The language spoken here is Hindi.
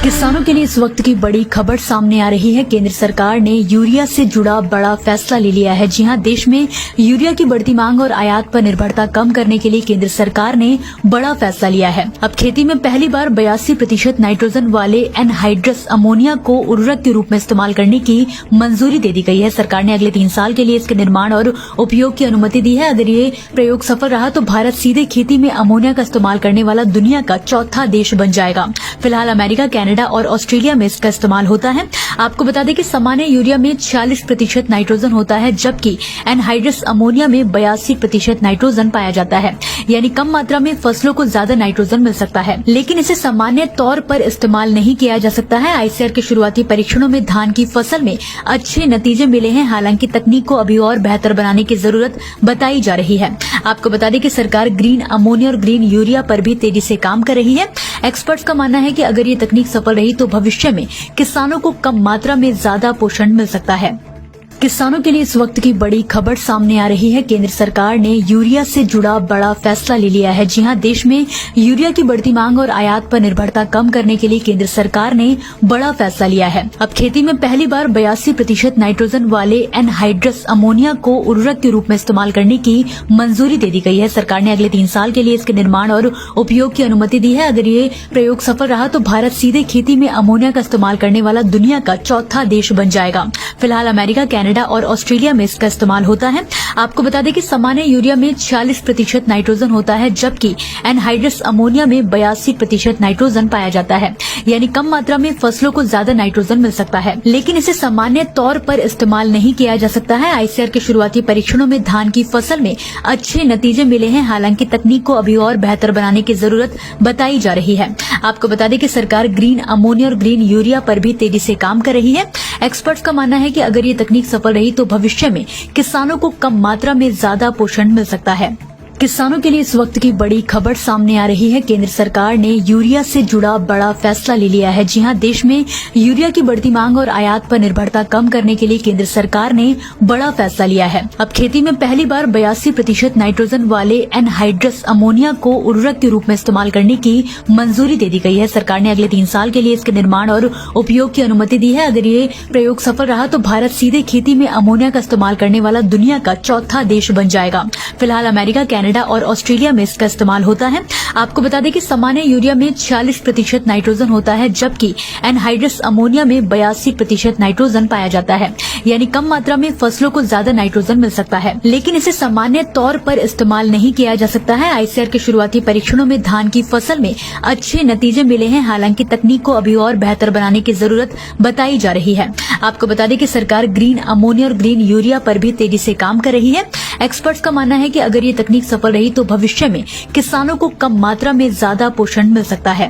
किसानों के लिए इस वक्त की बड़ी खबर सामने आ रही है। केंद्र सरकार ने यूरिया से जुड़ा बड़ा फैसला ले लिया है। जी हां, देश में यूरिया की बढ़ती मांग और आयात पर निर्भरता कम करने के लिए केंद्र सरकार ने बड़ा फैसला लिया है। अब खेती में पहली बार 82% नाइट्रोजन वाले एनहाइड्रस अमोनिया को उर्वरक के रूप में इस्तेमाल करने की मंजूरी दे दी गई है। सरकार ने अगले 3 साल के लिए इसके निर्माण और उपयोग की अनुमति दी है। अगर ये प्रयोग सफल रहा तो भारत सीधे खेती में अमोनिया का इस्तेमाल करने वाला दुनिया का चौथा देश बन जाएगा। फिलहाल अमेरिका, कनाडा और ऑस्ट्रेलिया में इसका इस्तेमाल होता है। आपको बता दें कि सामान्य यूरिया में 46% नाइट्रोजन होता है, जबकि एनहाइड्रस अमोनिया में 82% नाइट्रोजन पाया जाता है। यानी कम मात्रा में फसलों को ज्यादा नाइट्रोजन मिल सकता है, लेकिन इसे सामान्य तौर पर इस्तेमाल नहीं किया जा सकता है। आईसीआर के शुरुआती परीक्षणों में धान की फसल में अच्छे नतीजे मिले हैं। हालांकि तकनीक को अभी और बेहतर बनाने की जरूरत बताई जा रही है। आपको बता दें कि सरकार ग्रीन अमोनिया और ग्रीन यूरिया पर भी तेजी से काम कर रही है। एक्सपर्ट्स का मानना है कि अगर ये तकनीक सफल रही तो भविष्य में किसानों को कम मात्रा में ज्यादा पोषण मिल सकता है। किसानों के लिए इस वक्त की बड़ी खबर सामने आ रही है। केंद्र सरकार ने यूरिया से जुड़ा बड़ा फैसला ले लिया है। जी हां, देश में यूरिया की बढ़ती मांग और आयात पर निर्भरता कम करने के लिए केंद्र सरकार ने बड़ा फैसला लिया है। अब खेती में पहली बार 82% नाइट्रोजन वाले एनहाइड्रस अमोनिया को उर्वरक के रूप में इस्तेमाल करने की मंजूरी दे दी गई है। सरकार ने अगले 3 साल के लिए इसके निर्माण और उपयोग की अनुमति दी है। अगर ये प्रयोग सफल रहा तो भारत सीधे खेती में अमोनिया का इस्तेमाल करने वाला दुनिया का चौथा देश बन जाएगा। फिलहाल अमेरिका, कनाडा और ऑस्ट्रेलिया में इसका इस्तेमाल होता है। आपको बता दें कि सामान्य यूरिया में 46% नाइट्रोजन होता है, जबकि एनहाइड्रस अमोनिया में 82% नाइट्रोजन पाया जाता है। यानी कम मात्रा में फसलों को ज्यादा नाइट्रोजन मिल सकता है, लेकिन इसे सामान्य तौर पर इस्तेमाल नहीं किया जा सकता है। आईसीआर के शुरुआती परीक्षणों में धान की फसल में अच्छे नतीजे मिले हैं। हालांकि तकनीक को अभी और बेहतर बनाने की जरूरत बताई जा रही है। आपको बता दें कि सरकार ग्रीन अमोनिया और ग्रीन यूरिया पर भी तेजी से काम कर रही है। एक्सपर्ट्स का मानना है कि अगर ये तकनीक सफल रही तो भविष्य में किसानों को कम मात्रा में ज्यादा पोषण मिल सकता है। किसानों के लिए इस वक्त की बड़ी खबर सामने आ रही है। केंद्र सरकार ने यूरिया से जुड़ा बड़ा फैसला ले लिया है। जी हां, देश में यूरिया की बढ़ती मांग और आयात पर निर्भरता कम करने के लिए केंद्र सरकार ने बड़ा फैसला लिया है। अब खेती में पहली बार 82% नाइट्रोजन वाले एनहाइड्रस अमोनिया को उर्वरक के रूप में इस्तेमाल करने की मंजूरी दे दी गई है। सरकार ने अगले 3 साल के लिए इसके निर्माण और उपयोग की अनुमति दी है। अगर ये प्रयोग सफल रहा तो भारत सीधे खेती में अमोनिया का इस्तेमाल करने वाला दुनिया का चौथा देश बन जाएगा। फिलहाल अमेरिका, कनाडा और ऑस्ट्रेलिया में इसका इस्तेमाल होता है। आपको बता दें कि सामान्य यूरिया में 46% नाइट्रोजन होता है, जबकि एनहाइड्रस अमोनिया में 82% नाइट्रोजन पाया जाता है। यानी कम मात्रा में फसलों को ज्यादा नाइट्रोजन मिल सकता है, लेकिन इसे सामान्य तौर पर इस्तेमाल नहीं किया जा सकता है। आईसीआर के शुरुआती परीक्षणों में धान की फसल में अच्छे नतीजे मिले हैं। हालांकि तकनीक को अभी और बेहतर बनाने की जरूरत बताई जा रही है। आपको बता दें कि सरकार ग्रीन अमोनिया और ग्रीन यूरिया पर भी तेजी से काम कर रही है। एक्सपर्ट्स का मानना है कि अगर ये तकनीक सफल रही तो भविष्य में किसानों को कम मात्रा में ज्यादा पोषण मिल सकता है।